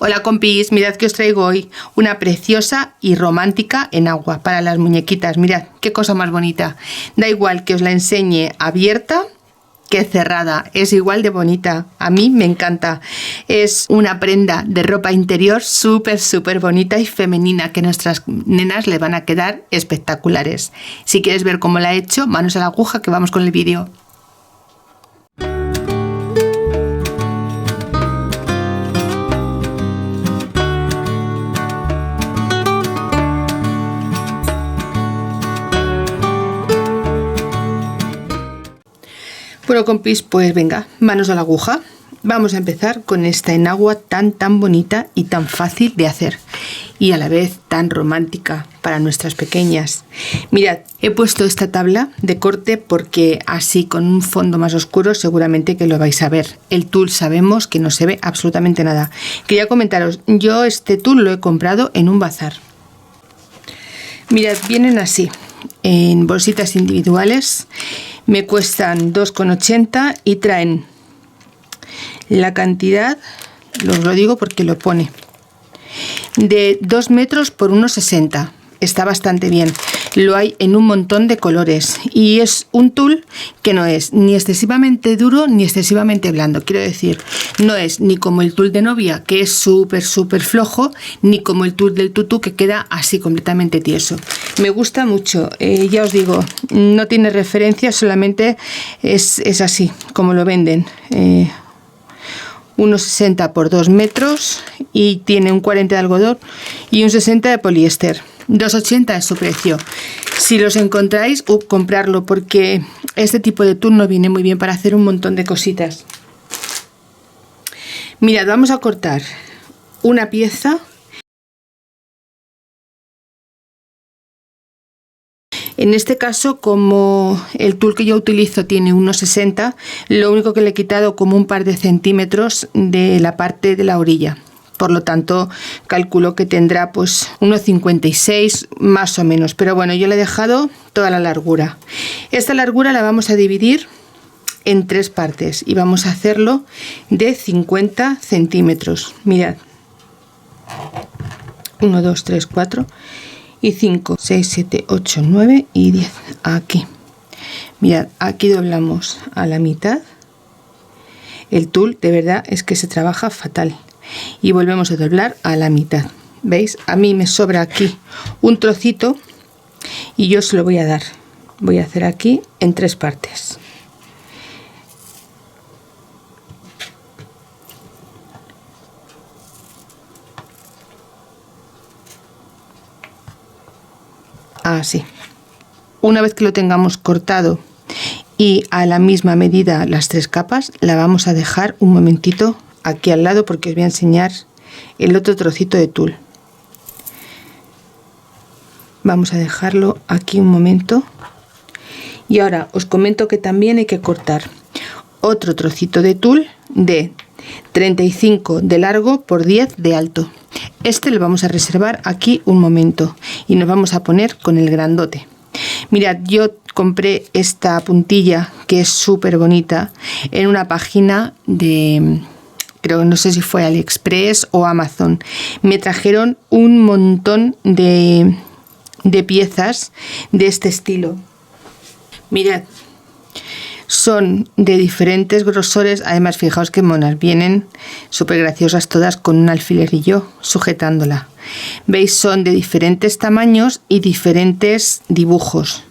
Hola compis, mirad que os traigo hoy una preciosa y romántica en agua para las muñequitas. Mirad qué cosa más bonita. Da igual que os la enseñe abierta que cerrada, es igual de bonita. A mí me encanta. Es una prenda de ropa interior súper bonita y femenina que nuestras nenas le van a quedar espectaculares. Si quieres ver cómo la he hecho, manos a la aguja que vamos con el vídeo. Bueno compis, pues venga, manos a la aguja. Vamos a empezar con esta enagua tan bonita y tan fácil de hacer y a la vez tan romántica para nuestras pequeñas. Mirad, he puesto esta tabla de corte porque así con un fondo más oscuro seguramente que lo vais a ver. El tul sabemos que no se ve absolutamente nada. Quería comentaros, yo este tul lo he comprado en un bazar. Mirad, vienen así, en bolsitas individuales. Me cuestan 2,80 y traen la cantidad, os lo digo porque lo pone, de 2 metros por 1,60. Está bastante bien. Lo hay en un montón de colores y es un tul que no es ni excesivamente duro ni excesivamente blando. Quiero decir, no es ni como el tul de novia, que es súper flojo, ni como el tul del tutú, que queda así completamente tieso. Me gusta mucho, ya os digo, no tiene referencia, solamente es así como lo venden. 1,60 por 2 metros y tiene un 40 de algodón y un 60 de poliéster. 2,80 es su precio. Si los encontráis, comprarlo, porque este tipo de tul no viene muy bien para hacer un montón de cositas. Mirad, vamos a cortar una pieza. En este caso, como el tul que yo utilizo tiene 1,60, lo único que le he quitado como un par de centímetros de la parte de la orilla. Por lo tanto, calculo que tendrá pues 1,56 más o menos. Pero bueno, yo le he dejado toda la largura. Esta largura la vamos a dividir en 3 partes y vamos a hacerlo de 50 centímetros. Mirad. 1, 2, 3, 4 y 5, 6, 7, 8, 9 y 10. Aquí. Mirad, aquí doblamos a la mitad. El tul de verdad es que se trabaja fatal. Y volvemos a doblar a la mitad. ¿Veis? A mí me sobra aquí un trocito y yo se lo voy a dar. Voy a hacer aquí en 3 partes. Así. Una vez que lo tengamos cortado y a la misma medida las 3 capas, la vamos a dejar un momentito aquí al lado porque os voy a enseñar el otro trocito de tul. Vamos a dejarlo aquí un momento y ahora os comento que también hay que cortar otro trocito de tul de 35 de largo por 10 de alto. Este lo vamos a reservar aquí un momento y nos vamos a poner con el grandote. Mirad, yo compré esta puntilla que es súper bonita en una página de, creo que no sé si fue AliExpress o Amazon. Me trajeron un montón de piezas de este estilo. Mirad, son de diferentes grosores. Además, fijaos qué monas, vienen súper graciosas todas con un alfilerillo sujetándola. Veis, son de diferentes tamaños y diferentes dibujos.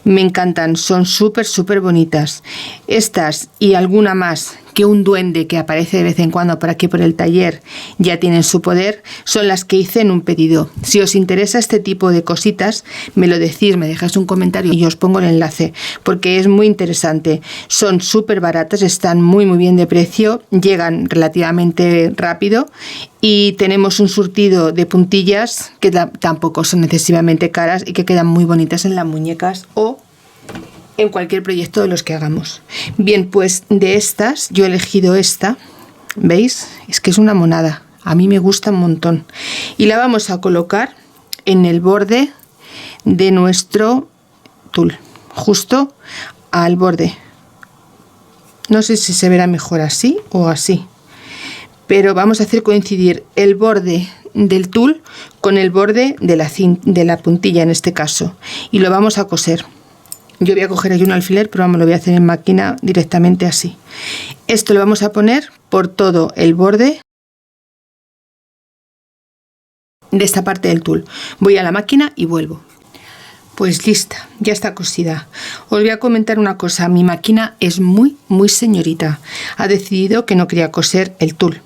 Me encantan, son súper bonitas. Estas y alguna más que un duende que aparece de vez en cuando por aquí por el taller ya tienen su poder, son las que hice en un pedido. Si os interesa este tipo de cositas, me lo decís, me dejáis un comentario y yo os pongo el enlace porque es muy interesante. Son súper baratas, están muy bien de precio, llegan relativamente rápido y tenemos un surtido de puntillas que tampoco son excesivamente caras y que quedan muy bonitas en las muñecas o en cualquier proyecto de los que hagamos. Bien, pues de estas yo he elegido esta. ¿Veis? Es que es una monada. A mí me gusta un montón. Y la vamos a colocar en el borde de nuestro tul. Justo al borde. No sé si se verá mejor así o así. pero vamos a hacer coincidir el borde del tul con el borde de la puntilla en este caso, y lo vamos a coser. Yo voy a coger aquí un alfiler, pero vamos, lo voy a hacer en máquina directamente así. Esto lo vamos a poner por todo el borde de esta parte del tul. Voy a la máquina y vuelvo. Pues lista, ya está cosida. Os voy a comentar una cosa, mi máquina es muy señorita. Ha decidido que no quería coser el tul.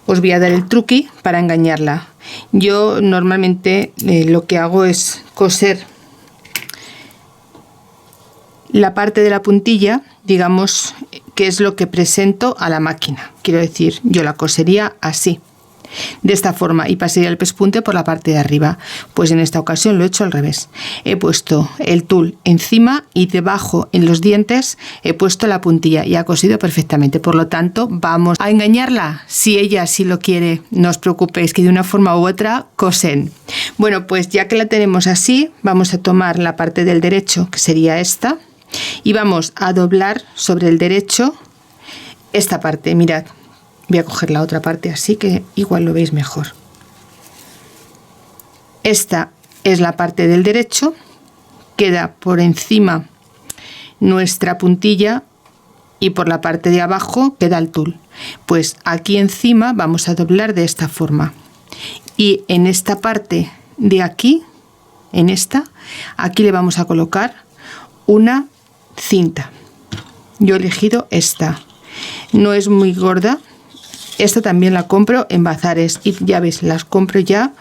Os voy a dar el truqui para engañarla. Yo normalmente lo que hago es coser la parte de la puntilla, digamos, que es lo que presento a la máquina. Quiero decir, yo la cosería así, de esta forma, y pasaría el pespunte por la parte de arriba. Pues en esta ocasión lo he hecho al revés. He puesto el tul encima y debajo en los dientes he puesto la puntilla y ha cosido perfectamente. Por lo tanto, vamos a engañarla. Si ella sí lo quiere, no os preocupéis, que de una forma u otra cosen. Bueno, pues ya que la tenemos así, vamos a tomar la parte del derecho, que sería esta, y vamos a doblar sobre el derecho esta parte. Mirad, voy a coger la otra parte así, que igual lo veis mejor. Esta es la parte del derecho, queda por encima nuestra puntilla y por la parte de abajo queda el tul. Pues aquí encima vamos a doblar de esta forma, y en esta parte de aquí, aquí le vamos a colocar una cinta. Yo he elegido esta, no es muy gorda. Esta también la compro en bazares y ya veis, las compro ya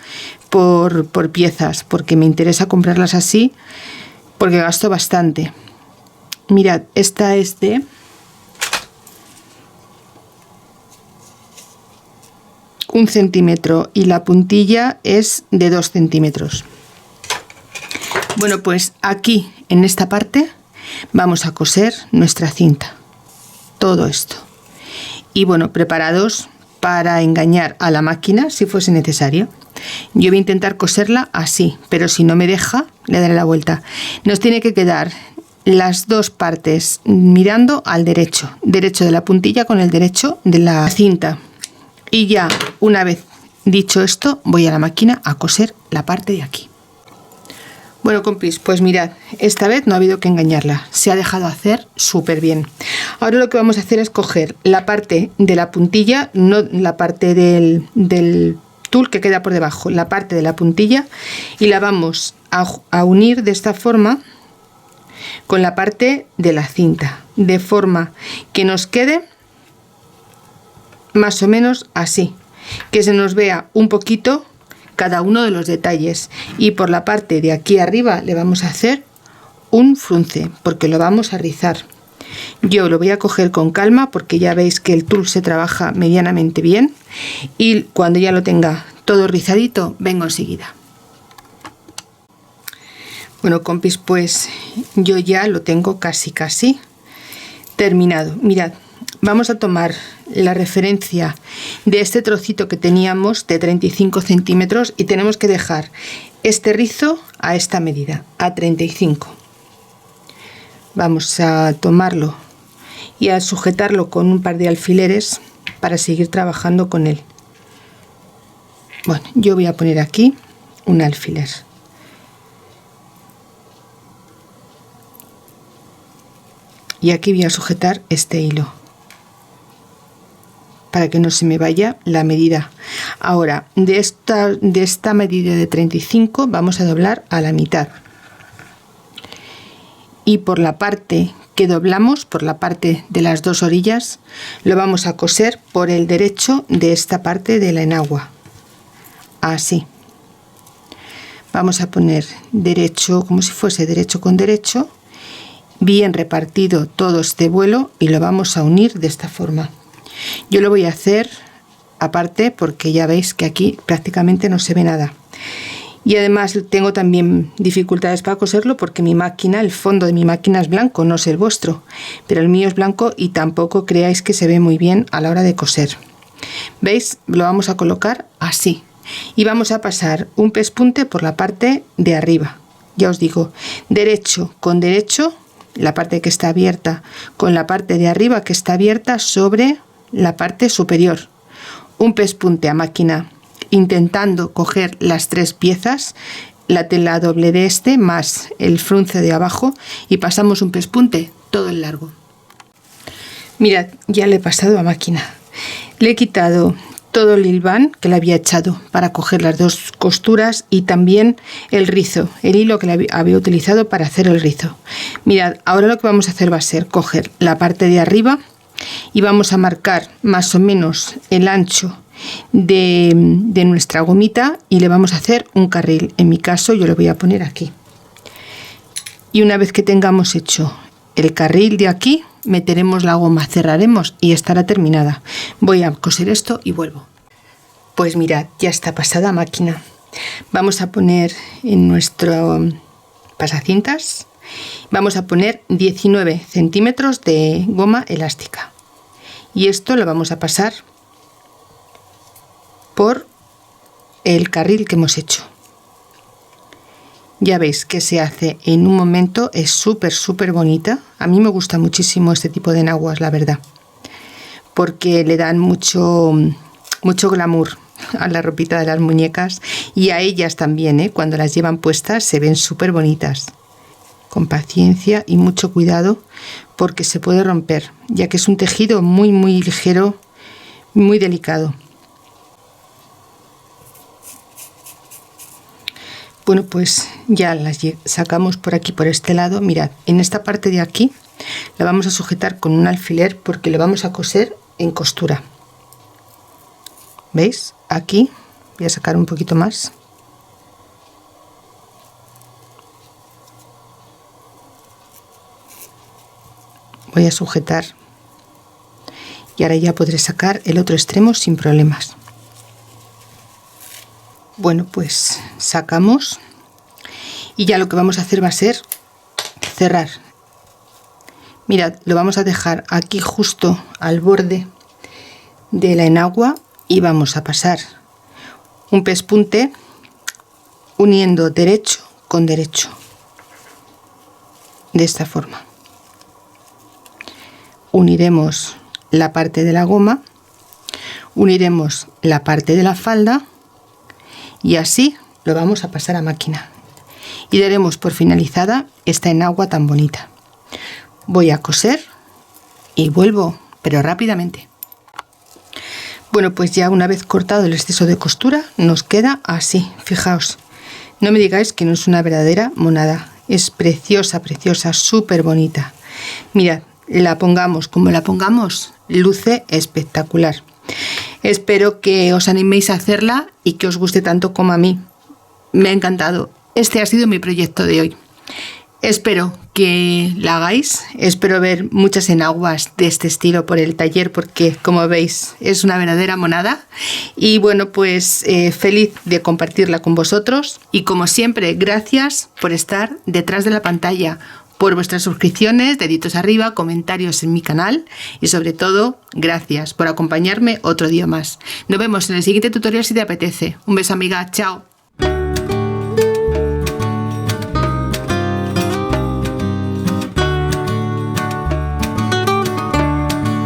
por piezas, porque me interesa comprarlas así, porque gasto bastante. Mirad, esta es de 1 centímetro y la puntilla es de 2 centímetros. Bueno, pues aquí en esta parte vamos a coser nuestra cinta, todo esto. Y bueno, preparados para engañar a la máquina si fuese necesario. Yo voy a intentar coserla así, pero si no me deja, le daré la vuelta. Nos tiene que quedar las dos partes mirando al derecho de la puntilla con el derecho de la cinta. Y ya una vez dicho esto, voy a la máquina a coser la parte de aquí. Bueno, compis, pues mirad, esta vez no ha habido que engañarla, se ha dejado hacer súper bien. Ahora lo que vamos a hacer es coger la parte de la puntilla, no la parte del tul que queda por debajo, la parte de la puntilla, y la vamos a unir de esta forma con la parte de la cinta, de forma que nos quede más o menos así, que se nos vea un poquito cada uno de los detalles, y por la parte de aquí arriba le vamos a hacer un frunce porque lo vamos a rizar. Yo lo voy a coger con calma porque ya veis que el tul se trabaja medianamente bien, y cuando ya lo tenga todo rizadito vengo enseguida. Bueno, compis, pues yo ya lo tengo casi terminado. Mirad, vamos a tomar la referencia de este trocito que teníamos de 35 centímetros y tenemos que dejar este rizo a esta medida, a 35. Vamos a tomarlo y a sujetarlo con un par de alfileres para seguir trabajando con él. Bueno, yo voy a poner aquí un alfiler. Y aquí voy a sujetar este hilo para que no se me vaya la medida. Ahora, de esta medida de 35 vamos a doblar a la mitad. Y por la parte que doblamos, por la parte de las dos orillas, lo vamos a coser por el derecho de esta parte de la enagua. Así. Vamos a poner derecho, como si fuese derecho con derecho, bien repartido todo este vuelo, y lo vamos a unir de esta forma. Yo lo voy a hacer aparte porque ya veis que aquí prácticamente no se ve nada, y además tengo también dificultades para coserlo porque mi máquina, el fondo de mi máquina es blanco, no es el vuestro, pero el mío es blanco y tampoco creáis que se ve muy bien a la hora de coser. ¿Veis? Lo vamos a colocar así y vamos a pasar un pespunte por la parte de arriba. Ya os digo, derecho con derecho, la parte que está abierta con la parte de arriba que está abierta sobre la parte superior, un pespunte a máquina, intentando coger las 3 piezas, la tela doble de este más el frunce de abajo, y pasamos un pespunte todo el largo. Mirad, ya le he pasado a máquina. Le he quitado todo el hilván que le había echado para coger las 2 costuras y también el rizo, el hilo que le había utilizado para hacer el rizo. Mirad, ahora lo que vamos a hacer va a ser coger la parte de arriba y vamos a marcar más o menos el ancho de nuestra gomita y le vamos a hacer un carril. En mi caso yo lo voy a poner aquí. Y una vez que tengamos hecho el carril de aquí, meteremos la goma, cerraremos y estará terminada. Voy a coser esto y vuelvo. Pues mirad, ya está pasada a máquina. Vamos a poner en nuestro pasacintas, vamos a poner 19 centímetros de goma elástica. Y esto lo vamos a pasar por el carril que hemos hecho. Ya veis que se hace en un momento, es súper bonita. A mí me gusta muchísimo este tipo de enaguas, la verdad, porque le dan mucho glamour a la ropita de las muñecas y a ellas también, cuando las llevan puestas se ven súper bonitas. Con paciencia y mucho cuidado porque se puede romper, ya que es un tejido muy ligero, muy delicado. Bueno, pues ya las sacamos por aquí, por este lado. Mirad, en esta parte de aquí la vamos a sujetar con un alfiler porque le vamos a coser en costura. ¿Veis? Aquí voy a sacar un poquito más. Voy a sujetar y ahora ya podré sacar el otro extremo sin problemas. Bueno, pues sacamos y ya lo que vamos a hacer va a ser cerrar. Mirad, lo vamos a dejar aquí justo al borde de la enagua y vamos a pasar un pespunte uniendo derecho con derecho, de esta forma. Uniremos la parte de la goma, uniremos la parte de la falda y así lo vamos a pasar a máquina y daremos por finalizada esta enagua tan bonita. Voy a coser y vuelvo, pero rápidamente. Bueno, pues ya una vez cortado el exceso de costura nos queda así. Fijaos, no me digáis que no es una verdadera monada, es preciosa, súper bonita. Mirad, la pongamos como la pongamos, luce espectacular. Espero que os animéis a hacerla y que os guste tanto como a mí. Me ha encantado. Este ha sido mi proyecto de hoy. Espero que la hagáis. Espero ver muchas enaguas de este estilo por el taller porque, como veis, es una verdadera monada. Y bueno, pues feliz de compartirla con vosotros. Y como siempre, gracias por estar detrás de la pantalla, por vuestras suscripciones, deditos arriba, comentarios en mi canal y sobre todo, gracias por acompañarme otro día más. Nos vemos en el siguiente tutorial si te apetece. Un beso, amiga. Chao.